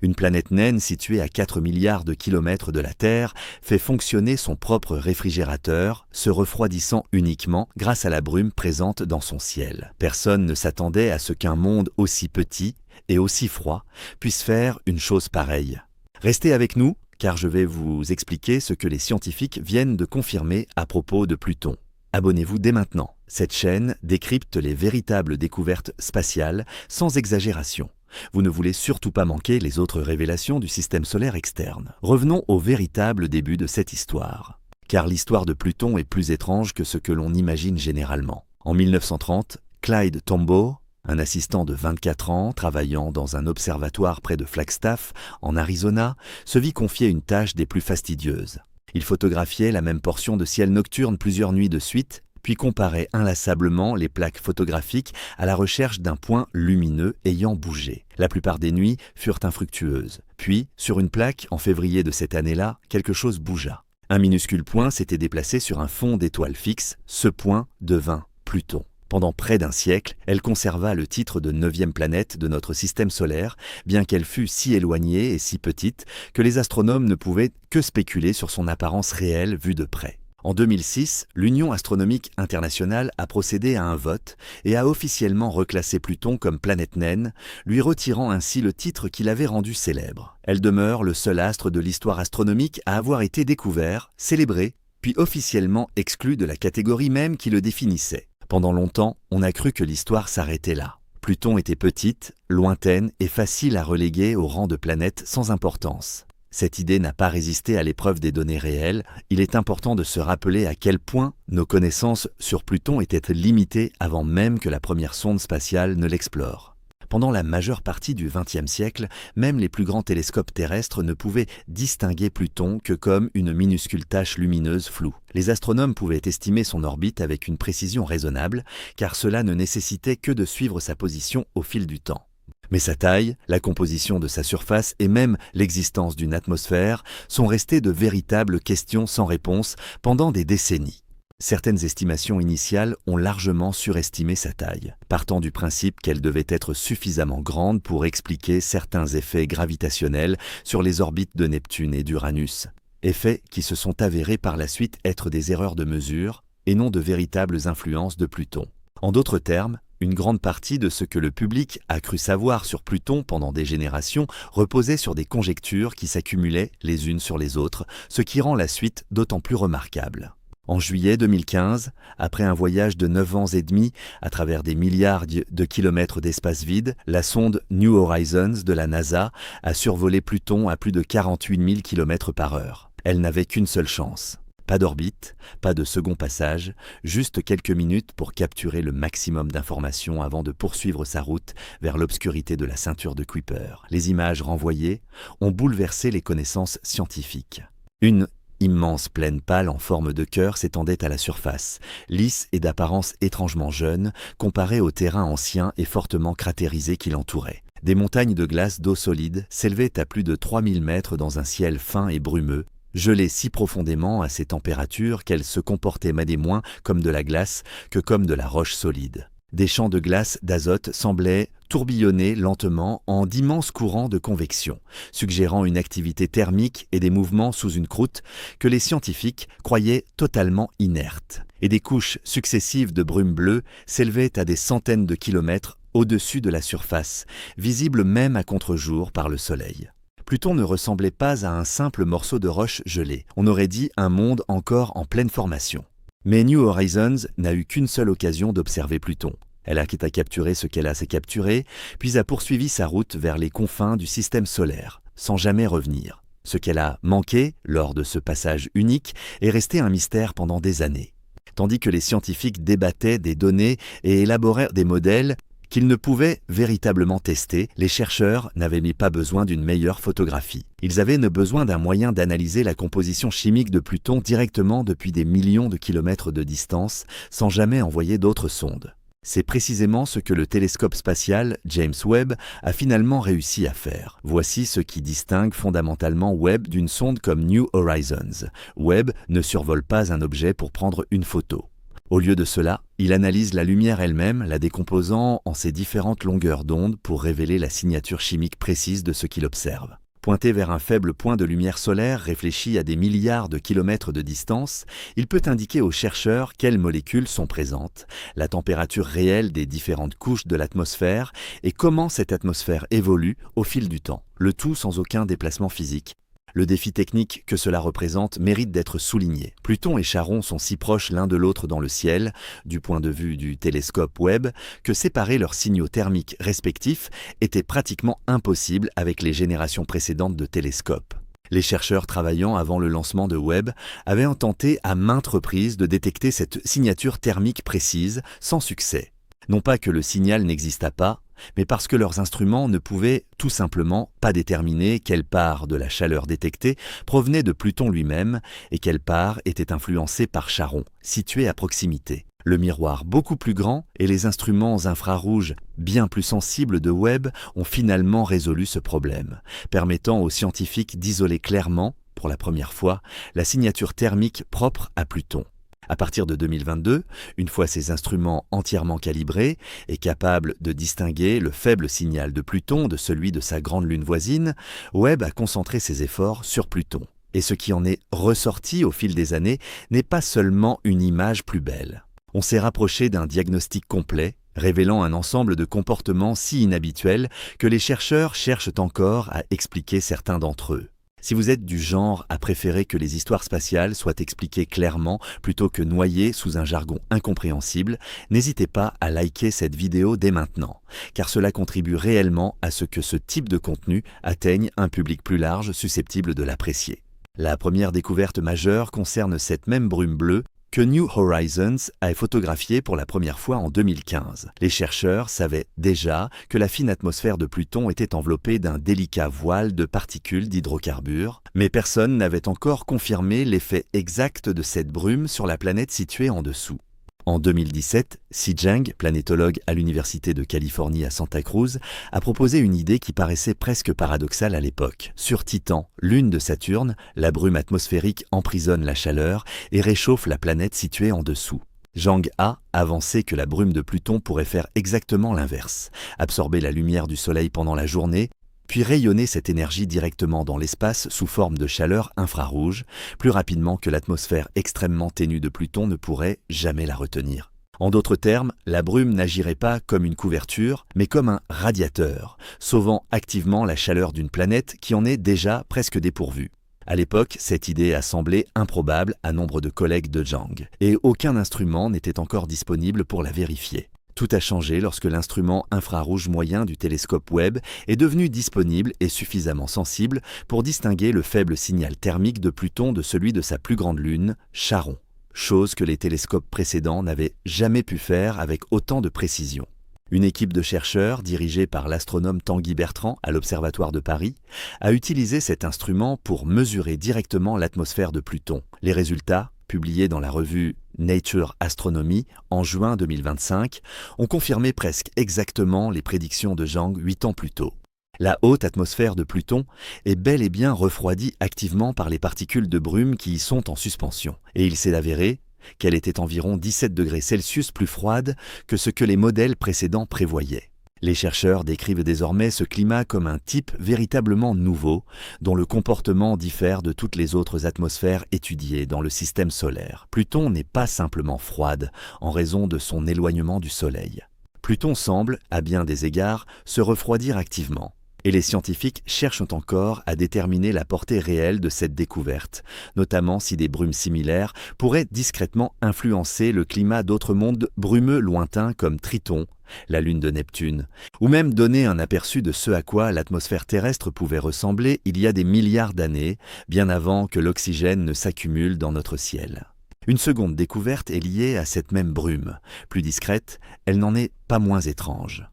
Une planète naine située à 4 milliards de kilomètres de la Terre fait fonctionner son propre réfrigérateur, se refroidissant uniquement grâce à la brume présente dans son ciel. Personne ne s'attendait à ce qu'un monde aussi petit et aussi froid puisse faire une chose pareille. Restez avec nous, car je vais vous expliquer ce que les scientifiques viennent de confirmer à propos de Pluton. Abonnez-vous dès maintenant. Cette chaîne décrypte les véritables découvertes spatiales sans exagération. Vous ne voulez surtout pas manquer les autres révélations du système solaire externe. Revenons au véritable début de cette histoire. Car l'histoire de Pluton est plus étrange que ce que l'on imagine généralement. En 1930, Clyde Tombaugh, un assistant de 24 ans travaillant dans un observatoire près de Flagstaff, en Arizona, se vit confier une tâche des plus fastidieuses. Il photographiait la même portion de ciel nocturne plusieurs nuits de suite, puis comparait inlassablement les plaques photographiques à la recherche d'un point lumineux ayant bougé. La plupart des nuits furent infructueuses. Puis, sur une plaque, en février de cette année-là, quelque chose bougea. Un minuscule point s'était déplacé sur un fond d'étoiles fixes. Ce point devint Pluton. Pendant près d'un siècle, elle conserva le titre de 9e planète de notre système solaire, bien qu'elle fût si éloignée et si petite que les astronomes ne pouvaient que spéculer sur son apparence réelle vue de près. En 2006, l'Union astronomique internationale a procédé à un vote et a officiellement reclassé Pluton comme planète naine, lui retirant ainsi le titre qui l'avait rendu célèbre. Elle demeure le seul astre de l'histoire astronomique à avoir été découvert, célébré, puis officiellement exclu de la catégorie même qui le définissait. Pendant longtemps, on a cru que l'histoire s'arrêtait là. Pluton était petite, lointaine et facile à reléguer au rang de planète sans importance. Cette idée n'a pas résisté à l'épreuve des données réelles. Il est important de se rappeler à quel point nos connaissances sur Pluton étaient limitées avant même que la première sonde spatiale ne l'explore. Pendant la majeure partie du XXe siècle, même les plus grands télescopes terrestres ne pouvaient distinguer Pluton que comme une minuscule tache lumineuse floue. Les astronomes pouvaient estimer son orbite avec une précision raisonnable, car cela ne nécessitait que de suivre sa position au fil du temps. Mais sa taille, la composition de sa surface et même l'existence d'une atmosphère sont restées de véritables questions sans réponse pendant des décennies. Certaines estimations initiales ont largement surestimé sa taille, partant du principe qu'elle devait être suffisamment grande pour expliquer certains effets gravitationnels sur les orbites de Neptune et d'Uranus, effets qui se sont avérés par la suite être des erreurs de mesure et non de véritables influences de Pluton. En d'autres termes, une grande partie de ce que le public a cru savoir sur Pluton pendant des générations reposait sur des conjectures qui s'accumulaient les unes sur les autres, ce qui rend la suite d'autant plus remarquable. En juillet 2015, après un voyage de 9 ans et demi à travers des milliards de kilomètres d'espace vide, la sonde New Horizons de la NASA a survolé Pluton à plus de 48 000 km/h. Elle n'avait qu'une seule chance. Pas d'orbite, pas de second passage, juste quelques minutes pour capturer le maximum d'informations avant de poursuivre sa route vers l'obscurité de la ceinture de Kuiper. Les images renvoyées ont bouleversé les connaissances scientifiques. Une immense plaine pâle en forme de cœur s'étendait à la surface, lisse et d'apparence étrangement jeune, comparée au terrain ancien et fortement cratérisé qui l'entourait. Des montagnes de glace d'eau solide s'élevaient à plus de 3000 mètres dans un ciel fin et brumeux, gelée si profondément à ces températures qu'elle se comportait moins comme de la glace que comme de la roche solide. Des champs de glace d'azote semblaient tourbillonner lentement en d'immenses courants de convection, suggérant une activité thermique et des mouvements sous une croûte que les scientifiques croyaient totalement inerte. Et des couches successives de brume bleue s'élevaient à des centaines de kilomètres au-dessus de la surface, visibles même à contre-jour par le soleil. Pluton ne ressemblait pas à un simple morceau de roche gelée. On aurait dit un monde encore en pleine formation. Mais New Horizons n'a eu qu'une seule occasion d'observer Pluton. Elle a capturé ce qu'elle a capturé, puis a poursuivi sa route vers les confins du système solaire, sans jamais revenir. Ce qu'elle a manqué lors de ce passage unique est resté un mystère pendant des années. Tandis que les scientifiques débattaient des données et élaboraient des modèles qu'ils ne pouvaient véritablement tester, les chercheurs n'avaient pas besoin d'une meilleure photographie. Ils avaient besoin d'un moyen d'analyser la composition chimique de Pluton directement depuis des millions de kilomètres de distance, sans jamais envoyer d'autres sondes. C'est précisément ce que le télescope spatial James Webb a finalement réussi à faire. Voici ce qui distingue fondamentalement Webb d'une sonde comme New Horizons. Webb ne survole pas un objet pour prendre une photo. Au lieu de cela, il analyse la lumière elle-même, la décomposant en ses différentes longueurs d'onde pour révéler la signature chimique précise de ce qu'il observe. Pointé vers un faible point de lumière solaire réfléchi à des milliards de kilomètres de distance, il peut indiquer aux chercheurs quelles molécules sont présentes, la température réelle des différentes couches de l'atmosphère et comment cette atmosphère évolue au fil du temps, le tout sans aucun déplacement physique. Le défi technique que cela représente mérite d'être souligné. Pluton et Charon sont si proches l'un de l'autre dans le ciel, du point de vue du télescope Webb, que séparer leurs signaux thermiques respectifs était pratiquement impossible avec les générations précédentes de télescopes. Les chercheurs travaillant avant le lancement de Webb avaient tenté à maintes reprises de détecter cette signature thermique précise, sans succès. Non pas que le signal n'existât pas, mais parce que leurs instruments ne pouvaient tout simplement pas déterminer quelle part de la chaleur détectée provenait de Pluton lui-même et quelle part était influencée par Charon, situé à proximité. Le miroir beaucoup plus grand et les instruments infrarouges bien plus sensibles de Webb ont finalement résolu ce problème, permettant aux scientifiques d'isoler clairement, pour la première fois, la signature thermique propre à Pluton. À partir de 2022, une fois ces instruments entièrement calibrés et capables de distinguer le faible signal de Pluton de celui de sa grande lune voisine, Webb a concentré ses efforts sur Pluton. Et ce qui en est ressorti au fil des années n'est pas seulement une image plus belle. On s'est rapproché d'un diagnostic complet, révélant un ensemble de comportements si inhabituels que les chercheurs cherchent encore à expliquer certains d'entre eux. Si vous êtes du genre à préférer que les histoires spatiales soient expliquées clairement plutôt que noyées sous un jargon incompréhensible, n'hésitez pas à liker cette vidéo dès maintenant, car cela contribue réellement à ce que ce type de contenu atteigne un public plus large susceptible de l'apprécier. La première découverte majeure concerne cette même brume bleue que New Horizons a photographiée pour la première fois en 2015. Les chercheurs savaient déjà que la fine atmosphère de Pluton était enveloppée d'un délicat voile de particules d'hydrocarbures, mais personne n'avait encore confirmé l'effet exact de cette brume sur la planète située en dessous. En 2017, Xi Zheng, planétologue à l'Université de Californie à Santa Cruz, a proposé une idée qui paraissait presque paradoxale à l'époque. Sur Titan, lune de Saturne, la brume atmosphérique emprisonne la chaleur et réchauffe la planète située en dessous. Zhang a avancé que la brume de Pluton pourrait faire exactement l'inverse, absorber la lumière du Soleil pendant la journée, puis rayonner cette énergie directement dans l'espace sous forme de chaleur infrarouge, plus rapidement que l'atmosphère extrêmement ténue de Pluton ne pourrait jamais la retenir. En d'autres termes, la brume n'agirait pas comme une couverture, mais comme un radiateur, sauvant activement la chaleur d'une planète qui en est déjà presque dépourvue. À l'époque, cette idée a semblé improbable à nombre de collègues de Zhang, et aucun instrument n'était encore disponible pour la vérifier. Tout a changé lorsque l'instrument infrarouge moyen du télescope Webb est devenu disponible et suffisamment sensible pour distinguer le faible signal thermique de Pluton de celui de sa plus grande lune, Charon, chose que les télescopes précédents n'avaient jamais pu faire avec autant de précision. Une équipe de chercheurs, dirigée par l'astronome Tanguy Bertrand à l'Observatoire de Paris, a utilisé cet instrument pour mesurer directement l'atmosphère de Pluton. Les résultats, publiés dans la revue Nature Astronomy en juin 2025, ont confirmé presque exactement les prédictions de Zhang 8 ans plus tôt. La haute atmosphère de Pluton est bel et bien refroidie activement par les particules de brume qui y sont en suspension. Et il s'est avéré qu'elle était environ 17 degrés Celsius plus froide que ce que les modèles précédents prévoyaient. Les chercheurs décrivent désormais ce climat comme un type véritablement nouveau, dont le comportement diffère de toutes les autres atmosphères étudiées dans le système solaire. Pluton n'est pas simplement froide en raison de son éloignement du Soleil. Pluton semble, à bien des égards, se refroidir activement. Et les scientifiques cherchent encore à déterminer la portée réelle de cette découverte, notamment si des brumes similaires pourraient discrètement influencer le climat d'autres mondes brumeux lointains comme Triton, la lune de Neptune, ou même donner un aperçu de ce à quoi l'atmosphère terrestre pouvait ressembler il y a des milliards d'années, bien avant que l'oxygène ne s'accumule dans notre ciel. Une seconde découverte est liée à cette même brume. Plus discrète, elle n'en est pas moins étrange.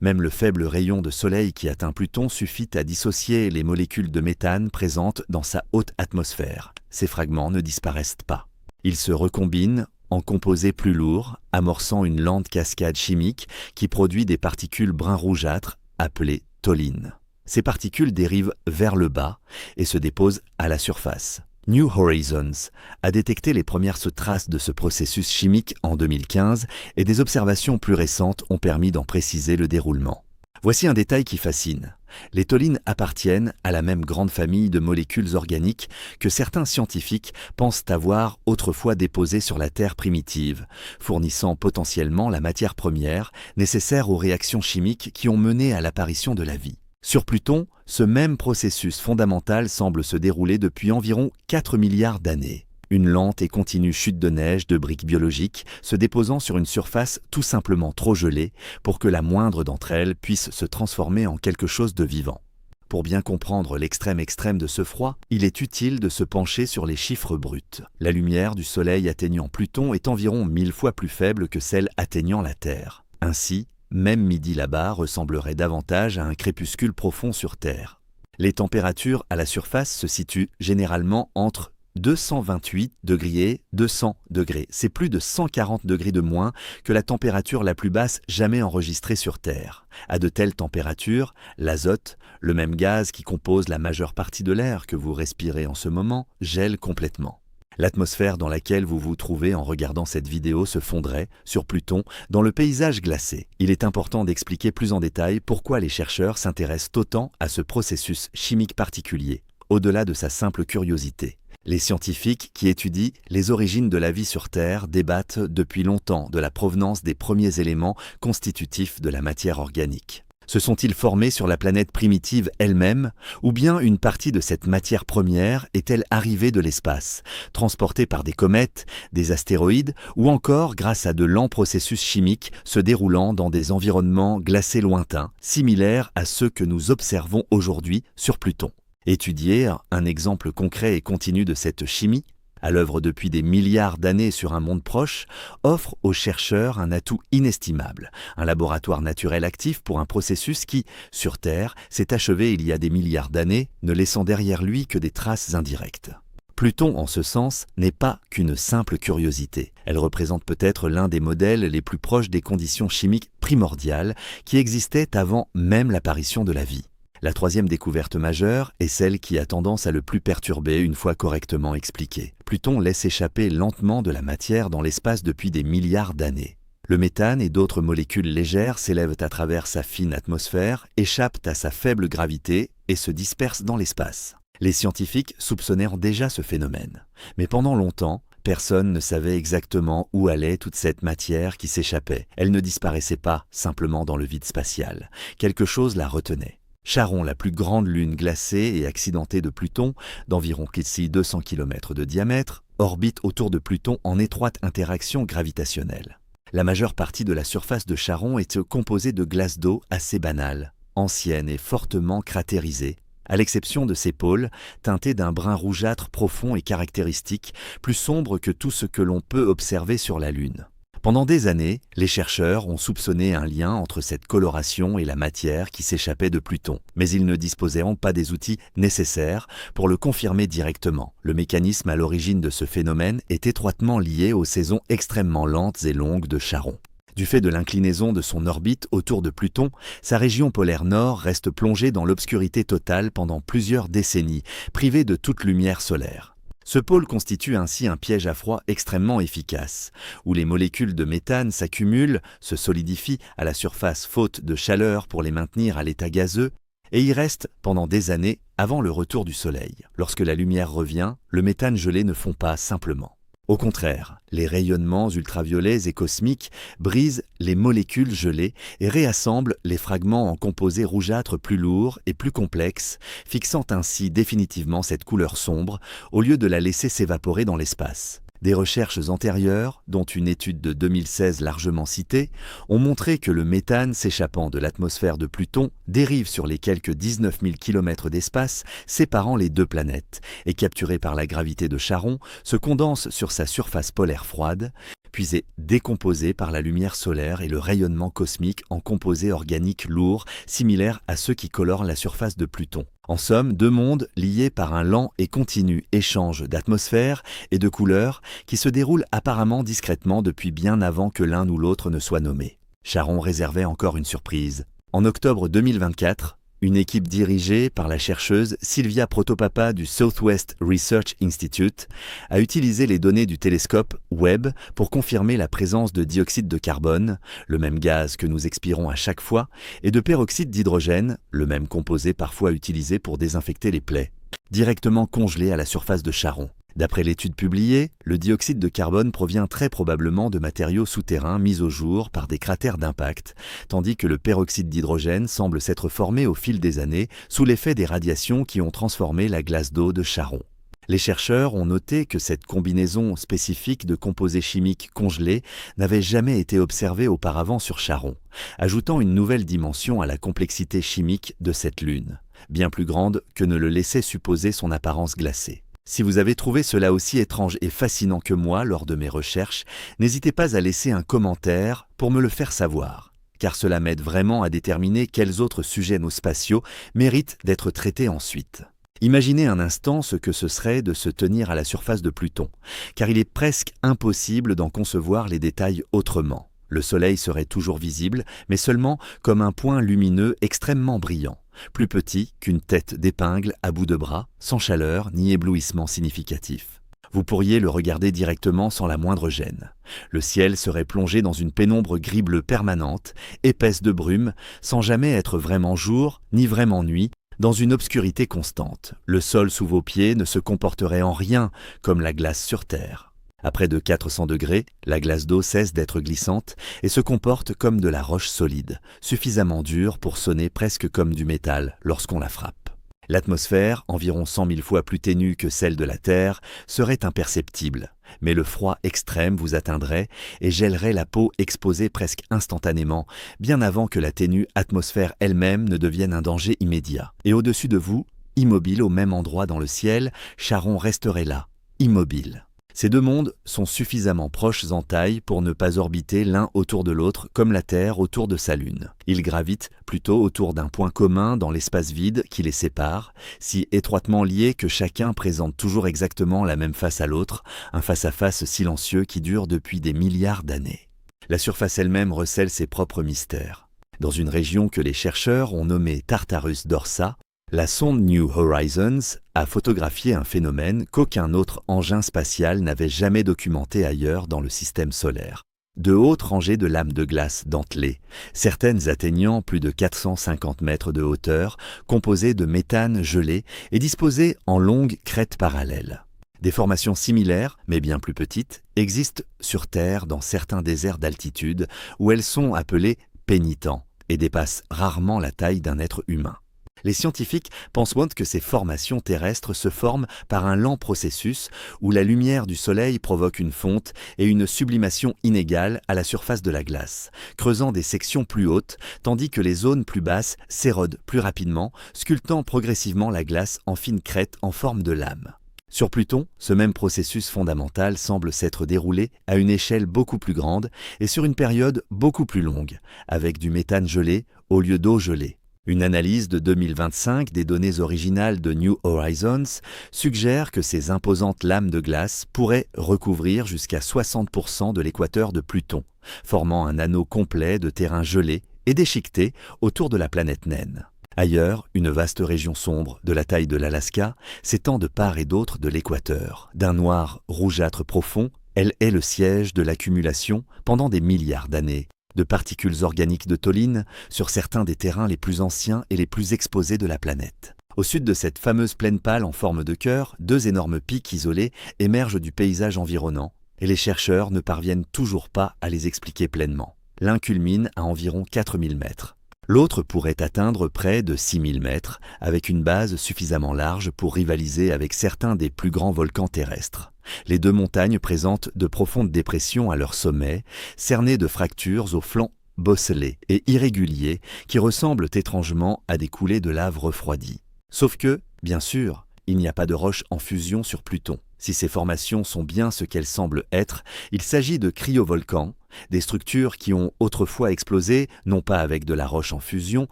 Même le faible rayon de soleil qui atteint Pluton suffit à dissocier les molécules de méthane présentes dans sa haute atmosphère. Ces fragments ne disparaissent pas. Ils se recombinent en composés plus lourds, amorçant une lente cascade chimique qui produit des particules brun-rougeâtres appelées tholines. Ces particules dérivent vers le bas et se déposent à la surface. New Horizons a détecté les premières traces de ce processus chimique en 2015 et des observations plus récentes ont permis d'en préciser le déroulement. Voici un détail qui fascine. Les tholines appartiennent à la même grande famille de molécules organiques que certains scientifiques pensent avoir autrefois déposées sur la Terre primitive, fournissant potentiellement la matière première nécessaire aux réactions chimiques qui ont mené à l'apparition de la vie. Sur Pluton, ce même processus fondamental semble se dérouler depuis environ 4 milliards d'années. Une lente et continue chute de neige de briques biologiques se déposant sur une surface tout simplement trop gelée pour que la moindre d'entre elles puisse se transformer en quelque chose de vivant. Pour bien comprendre l'extrême de ce froid, il est utile de se pencher sur les chiffres bruts. La lumière du Soleil atteignant Pluton est environ 1000 fois plus faible que celle atteignant la Terre. Ainsi, même midi là-bas ressemblerait davantage à un crépuscule profond sur Terre. Les températures à la surface se situent généralement entre 228 degrés et 200 degrés. C'est plus de 140 degrés de moins que la température la plus basse jamais enregistrée sur Terre. À de telles températures, l'azote, le même gaz qui compose la majeure partie de l'air que vous respirez en ce moment, gèle complètement. L'atmosphère dans laquelle vous vous trouvez en regardant cette vidéo se fondrait, sur Pluton, dans le paysage glacé. Il est important d'expliquer plus en détail pourquoi les chercheurs s'intéressent autant à ce processus chimique particulier, au-delà de sa simple curiosité. Les scientifiques qui étudient les origines de la vie sur Terre débattent depuis longtemps de la provenance des premiers éléments constitutifs de la matière organique. Se sont-ils formés sur la planète primitive elle-même, ou bien une partie de cette matière première est-elle arrivée de l'espace, transportée par des comètes, des astéroïdes, ou encore grâce à de lents processus chimiques se déroulant dans des environnements glacés lointains, similaires à ceux que nous observons aujourd'hui sur Pluton? Étudier un exemple concret et continu de cette chimie, à l'œuvre depuis des milliards d'années sur un monde proche, offre aux chercheurs un atout inestimable, un laboratoire naturel actif pour un processus qui, sur Terre, s'est achevé il y a des milliards d'années, ne laissant derrière lui que des traces indirectes. Pluton, en ce sens, n'est pas qu'une simple curiosité. Elle représente peut-être l'un des modèles les plus proches des conditions chimiques primordiales qui existaient avant même l'apparition de la vie. La troisième découverte majeure est celle qui a tendance à le plus perturber une fois correctement expliquée. Pluton laisse échapper lentement de la matière dans l'espace depuis des milliards d'années. Le méthane et d'autres molécules légères s'élèvent à travers sa fine atmosphère, échappent à sa faible gravité et se dispersent dans l'espace. Les scientifiques soupçonnèrent déjà ce phénomène. Mais pendant longtemps, personne ne savait exactement où allait toute cette matière qui s'échappait. Elle ne disparaissait pas simplement dans le vide spatial. Quelque chose la retenait. Charon, la plus grande lune glacée et accidentée de Pluton, d'environ 200 km de diamètre, orbite autour de Pluton en étroite interaction gravitationnelle. La majeure partie de la surface de Charon est composée de glace d'eau assez banale, ancienne et fortement cratérisée, à l'exception de ses pôles, teintés d'un brun rougeâtre profond et caractéristique, plus sombre que tout ce que l'on peut observer sur la Lune. Pendant des années, les chercheurs ont soupçonné un lien entre cette coloration et la matière qui s'échappait de Pluton, mais ils ne disposaient pas des outils nécessaires pour le confirmer directement. Le mécanisme à l'origine de ce phénomène est étroitement lié aux saisons extrêmement lentes et longues de Charon. Du fait de l'inclinaison de son orbite autour de Pluton, sa région polaire nord reste plongée dans l'obscurité totale pendant plusieurs décennies, privée de toute lumière solaire. Ce pôle constitue ainsi un piège à froid extrêmement efficace, où les molécules de méthane s'accumulent, se solidifient à la surface faute de chaleur pour les maintenir à l'état gazeux, et y restent pendant des années avant le retour du Soleil. Lorsque la lumière revient, le méthane gelé ne fond pas simplement. Au contraire, les rayonnements ultraviolets et cosmiques brisent les molécules gelées et réassemblent les fragments en composés rougeâtres plus lourds et plus complexes, fixant ainsi définitivement cette couleur sombre au lieu de la laisser s'évaporer dans l'espace. Des recherches antérieures, dont une étude de 2016 largement citée, ont montré que le méthane s'échappant de l'atmosphère de Pluton dérive sur les quelques 19 000 km d'espace séparant les deux planètes et capturé par la gravité de Charon, se condense sur sa surface polaire froide, puis est décomposé par la lumière solaire et le rayonnement cosmique en composés organiques lourds similaires à ceux qui colorent la surface de Pluton. En somme, deux mondes liés par un lent et continu échange d'atmosphère et de couleurs qui se déroulent apparemment discrètement depuis bien avant que l'un ou l'autre ne soit nommé. Charon réservait encore une surprise. En octobre 2024, Une équipe dirigée par la chercheuse Sylvia Protopapa du Southwest Research Institute a utilisé les données du télescope Webb pour confirmer la présence de dioxyde de carbone, le même gaz que nous expirons à chaque fois, et de peroxyde d'hydrogène, le même composé parfois utilisé pour désinfecter les plaies, directement congelé à la surface de Charon. D'après l'étude publiée, le dioxyde de carbone provient très probablement de matériaux souterrains mis au jour par des cratères d'impact, tandis que le peroxyde d'hydrogène semble s'être formé au fil des années sous l'effet des radiations qui ont transformé la glace d'eau de Charon. Les chercheurs ont noté que cette combinaison spécifique de composés chimiques congelés n'avait jamais été observée auparavant sur Charon, ajoutant une nouvelle dimension à la complexité chimique de cette lune, bien plus grande que ne le laissait supposer son apparence glacée. Si vous avez trouvé cela aussi étrange et fascinant que moi lors de mes recherches, n'hésitez pas à laisser un commentaire pour me le faire savoir, car cela m'aide vraiment à déterminer quels autres sujets nos spatiaux méritent d'être traités ensuite. Imaginez un instant ce que ce serait de se tenir à la surface de Pluton, car il est presque impossible d'en concevoir les détails autrement. Le Soleil serait toujours visible, mais seulement comme un point lumineux extrêmement brillant, plus petit qu'une tête d'épingle à bout de bras, sans chaleur ni éblouissement significatif. Vous pourriez le regarder directement sans la moindre gêne. Le ciel serait plongé dans une pénombre gris-bleu permanente, épaisse de brume, sans jamais être vraiment jour ni vraiment nuit, dans une obscurité constante. Le sol sous vos pieds ne se comporterait en rien comme la glace sur Terre. À près de 400 degrés, la glace d'eau cesse d'être glissante et se comporte comme de la roche solide, suffisamment dure pour sonner presque comme du métal lorsqu'on la frappe. L'atmosphère, environ 100 000 fois plus ténue que celle de la Terre, serait imperceptible, mais le froid extrême vous atteindrait et gèlerait la peau exposée presque instantanément, bien avant que la ténue atmosphère elle-même ne devienne un danger immédiat. Et au-dessus de vous, immobile au même endroit dans le ciel, Charon resterait là, immobile. Ces deux mondes sont suffisamment proches en taille pour ne pas orbiter l'un autour de l'autre comme la Terre autour de sa Lune. Ils gravitent plutôt autour d'un point commun dans l'espace vide qui les sépare, si étroitement liés que chacun présente toujours exactement la même face à l'autre, un face-à-face silencieux qui dure depuis des milliards d'années. La surface elle-même recèle ses propres mystères. Dans une région que les chercheurs ont nommée Tartarus Dorsa, la sonde New Horizons a photographié un phénomène qu'aucun autre engin spatial n'avait jamais documenté ailleurs dans le système solaire. De hautes rangées de lames de glace dentelées, certaines atteignant plus de 450 mètres de hauteur, composées de méthane gelé et disposées en longues crêtes parallèles. Des formations similaires, mais bien plus petites, existent sur Terre dans certains déserts d'altitude où elles sont appelées pénitents et dépassent rarement la taille d'un être humain. Les scientifiques pensent que ces formations terrestres se forment par un lent processus où la lumière du Soleil provoque une fonte et une sublimation inégale à la surface de la glace, creusant des sections plus hautes, tandis que les zones plus basses s'érodent plus rapidement, sculptant progressivement la glace en fines crêtes en forme de lame. Sur Pluton, ce même processus fondamental semble s'être déroulé à une échelle beaucoup plus grande et sur une période beaucoup plus longue, avec du méthane gelé au lieu d'eau gelée. Une analyse de 2025 des données originales de New Horizons suggère que ces imposantes lames de glace pourraient recouvrir jusqu'à 60% de l'équateur de Pluton, formant un anneau complet de terrain gelé et déchiqueté autour de la planète naine. Ailleurs, une vaste région sombre, de la taille de l'Alaska, s'étend de part et d'autre de l'équateur. D'un noir rougeâtre profond, elle est le siège de l'accumulation, pendant des milliards d'années, de particules organiques de tholline sur certains des terrains les plus anciens et les plus exposés de la planète. Au sud de cette fameuse plaine pâle en forme de cœur, deux énormes pics isolés émergent du paysage environnant, et les chercheurs ne parviennent toujours pas à les expliquer pleinement. L'un culmine à environ 4000 mètres. L'autre pourrait atteindre près de 6000 mètres, avec une base suffisamment large pour rivaliser avec certains des plus grands volcans terrestres. Les deux montagnes présentent de profondes dépressions à leur sommet, cernées de fractures aux flancs bosselés et irréguliers qui ressemblent étrangement à des coulées de lave refroidies. Sauf que, bien sûr, il n'y a pas de roches en fusion sur Pluton. Si ces formations sont bien ce qu'elles semblent être, il s'agit de cryovolcans, des structures qui ont autrefois explosé, non pas avec de la roche en fusion,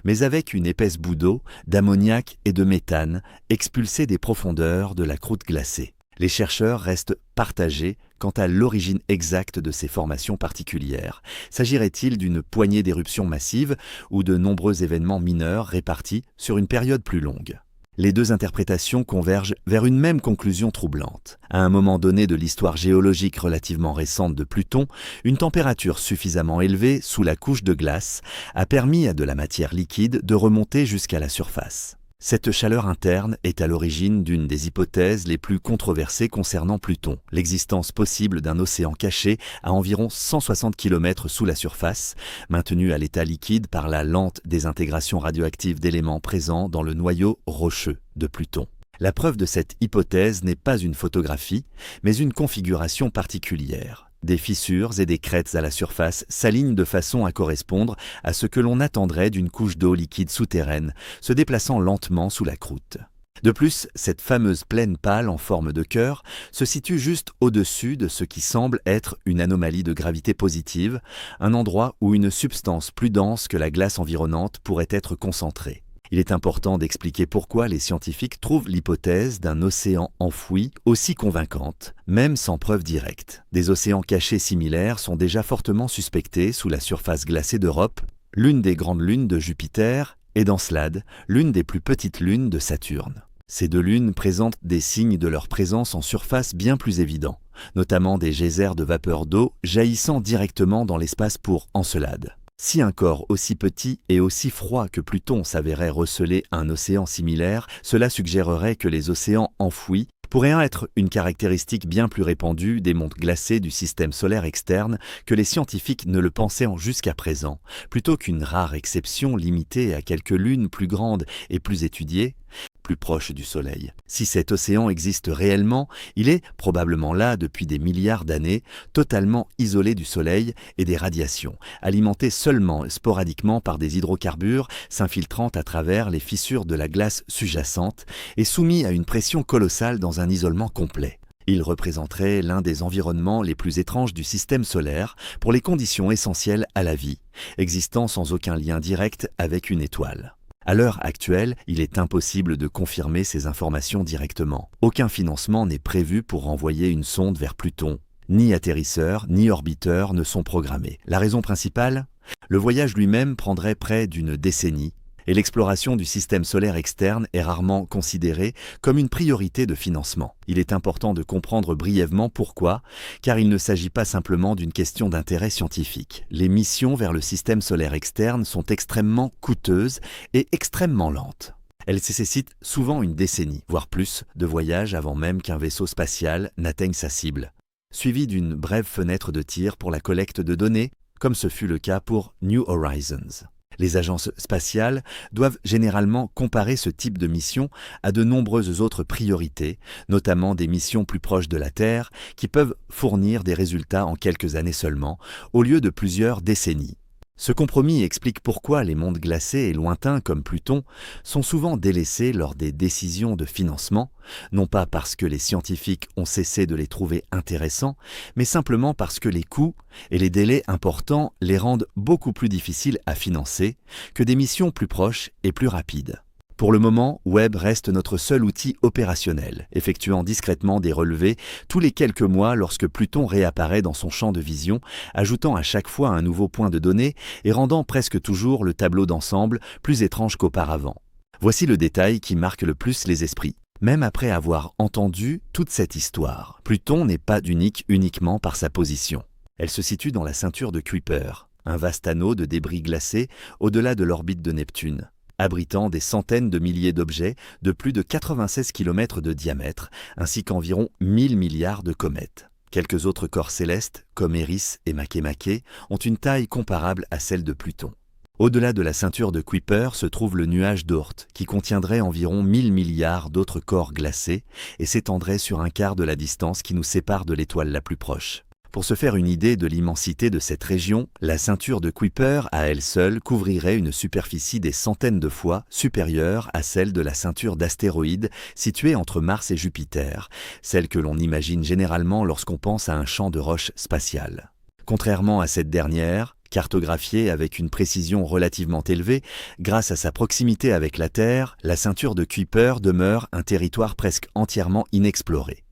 mais avec une épaisse boue d'eau, d'ammoniac et de méthane expulsée des profondeurs de la croûte glacée. Les chercheurs restent partagés quant à l'origine exacte de ces formations particulières. S'agirait-il d'une poignée d'éruptions massives ou de nombreux événements mineurs répartis sur une période plus longue ? Les deux interprétations convergent vers une même conclusion troublante. À un moment donné de l'histoire géologique relativement récente de Pluton, une température suffisamment élevée sous la couche de glace a permis à de la matière liquide de remonter jusqu'à la surface. Cette chaleur interne est à l'origine d'une des hypothèses les plus controversées concernant Pluton, l'existence possible d'un océan caché à environ 160 km sous la surface, maintenu à l'état liquide par la lente désintégration radioactive d'éléments présents dans le noyau rocheux de Pluton. La preuve de cette hypothèse n'est pas une photographie, mais une configuration particulière. Des fissures et des crêtes à la surface s'alignent de façon à correspondre à ce que l'on attendrait d'une couche d'eau liquide souterraine se déplaçant lentement sous la croûte. De plus, cette fameuse plaine pâle en forme de cœur se situe juste au-dessus de ce qui semble être une anomalie de gravité positive, un endroit où une substance plus dense que la glace environnante pourrait être concentrée. Il est important d'expliquer pourquoi les scientifiques trouvent l'hypothèse d'un océan enfoui aussi convaincante, même sans preuve directe. Des océans cachés similaires sont déjà fortement suspectés sous la surface glacée d'Europe, l'une des grandes lunes de Jupiter, et d'Encelade, l'une des plus petites lunes de Saturne. Ces deux lunes présentent des signes de leur présence en surface bien plus évidents, notamment des geysers de vapeur d'eau jaillissant directement dans l'espace pour Encelade. Si un corps aussi petit et aussi froid que Pluton s'avérait receler un océan similaire, cela suggérerait que les océans enfouis pourraient être une caractéristique bien plus répandue des mondes glacés du système solaire externe que les scientifiques ne le pensaient jusqu'à présent, plutôt qu'une rare exception limitée à quelques lunes plus grandes et plus étudiées, plus proches du Soleil. Si cet océan existe réellement, il est probablement là depuis des milliards d'années, totalement isolé du Soleil et des radiations, alimenté seulement sporadiquement par des hydrocarbures s'infiltrant à travers les fissures de la glace sous-jacente et soumis à une pression colossale dans un isolement complet. Il représenterait l'un des environnements les plus étranges du système solaire pour les conditions essentielles à la vie, existant sans aucun lien direct avec une étoile. À l'heure actuelle, il est impossible de confirmer ces informations directement. Aucun financement n'est prévu pour envoyer une sonde vers Pluton. Ni atterrisseur, ni orbiteur ne sont programmés. La raison principale ? Le voyage lui-même prendrait près d'une décennie, et l'exploration du système solaire externe est rarement considérée comme une priorité de financement. Il est important de comprendre brièvement pourquoi, car il ne s'agit pas simplement d'une question d'intérêt scientifique. Les missions vers le système solaire externe sont extrêmement coûteuses et extrêmement lentes. Elles nécessitent souvent une décennie, voire plus, de voyage avant même qu'un vaisseau spatial n'atteigne sa cible, suivi d'une brève fenêtre de tir pour la collecte de données, comme ce fut le cas pour New Horizons. Les agences spatiales doivent généralement comparer ce type de mission à de nombreuses autres priorités, notamment des missions plus proches de la Terre, qui peuvent fournir des résultats en quelques années seulement, au lieu de plusieurs décennies. Ce compromis explique pourquoi les mondes glacés et lointains comme Pluton sont souvent délaissés lors des décisions de financement, non pas parce que les scientifiques ont cessé de les trouver intéressants, mais simplement parce que les coûts et les délais importants les rendent beaucoup plus difficiles à financer que des missions plus proches et plus rapides. Pour le moment, Webb reste notre seul outil opérationnel, effectuant discrètement des relevés tous les quelques mois lorsque Pluton réapparaît dans son champ de vision, ajoutant à chaque fois un nouveau point de données et rendant presque toujours le tableau d'ensemble plus étrange qu'auparavant. Voici le détail qui marque le plus les esprits. Même après avoir entendu toute cette histoire, Pluton n'est pas uniquement par sa position. Elle se situe dans la ceinture de Kuiper, un vaste anneau de débris glacés au-delà de l'orbite de Neptune, abritant des centaines de milliers d'objets de plus de 96 km de diamètre, ainsi qu'environ 1000 milliards de comètes. Quelques autres corps célestes, comme Eris et Makemake, ont une taille comparable à celle de Pluton. Au-delà de la ceinture de Kuiper se trouve le nuage d'Oort, qui contiendrait environ 1000 milliards d'autres corps glacés et s'étendrait sur un quart de la distance qui nous sépare de l'étoile la plus proche. Pour se faire une idée de l'immensité de cette région, la ceinture de Kuiper à elle seule couvrirait une superficie des centaines de fois supérieure à celle de la ceinture d'astéroïdes située entre Mars et Jupiter, celle que l'on imagine généralement lorsqu'on pense à un champ de roches spatiales. Contrairement à cette dernière, cartographiée avec une précision relativement élevée, grâce à sa proximité avec la Terre, la ceinture de Kuiper demeure un territoire presque entièrement inexploré.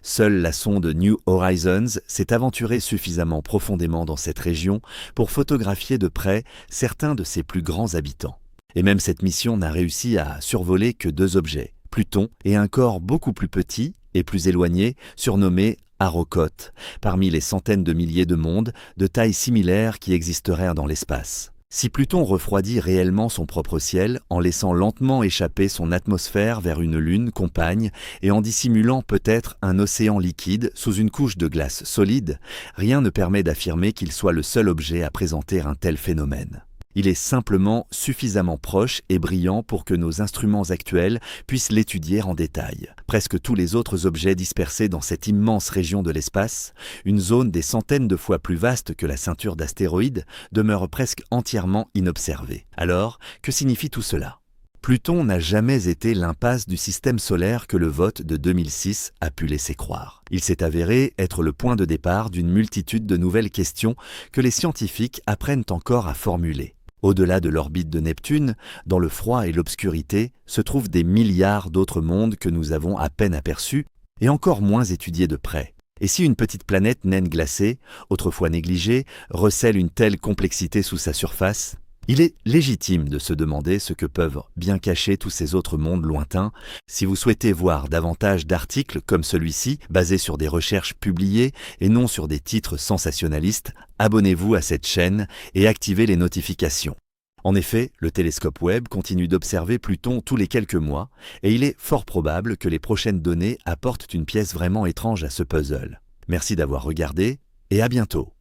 Seule la sonde New Horizons s'est aventurée suffisamment profondément dans cette région pour photographier de près certains de ses plus grands habitants. Et même cette mission n'a réussi à survoler que 2 objets, Pluton et un corps beaucoup plus petit et plus éloigné, surnommé Arrokoth, parmi les centaines de milliers de mondes de taille similaire qui existeraient dans l'espace. Si Pluton refroidit réellement son propre ciel en laissant lentement échapper son atmosphère vers une lune compagne et en dissimulant peut-être un océan liquide sous une couche de glace solide, rien ne permet d'affirmer qu'il soit le seul objet à présenter un tel phénomène. Il est simplement suffisamment proche et brillant pour que nos instruments actuels puissent l'étudier en détail. Presque tous les autres objets dispersés dans cette immense région de l'espace, une zone des centaines de fois plus vaste que la ceinture d'astéroïdes, demeure presque entièrement inobservée. Alors, que signifie tout cela ? Pluton n'a jamais été l'impasse du système solaire que le vote de 2006 a pu laisser croire. Il s'est avéré être le point de départ d'une multitude de nouvelles questions que les scientifiques apprennent encore à formuler. Au-delà de l'orbite de Neptune, dans le froid et l'obscurité, se trouvent des milliards d'autres mondes que nous avons à peine aperçus et encore moins étudiés de près. Et si une petite planète naine glacée, autrefois négligée, recèle une telle complexité sous sa surface ? Il est légitime de se demander ce que peuvent bien cacher tous ces autres mondes lointains. Si vous souhaitez voir davantage d'articles comme celui-ci, basés sur des recherches publiées et non sur des titres sensationnalistes, abonnez-vous à cette chaîne et activez les notifications. En effet, le télescope Webb continue d'observer Pluton tous les quelques mois et il est fort probable que les prochaines données apportent une pièce vraiment étrange à ce puzzle. Merci d'avoir regardé et à bientôt.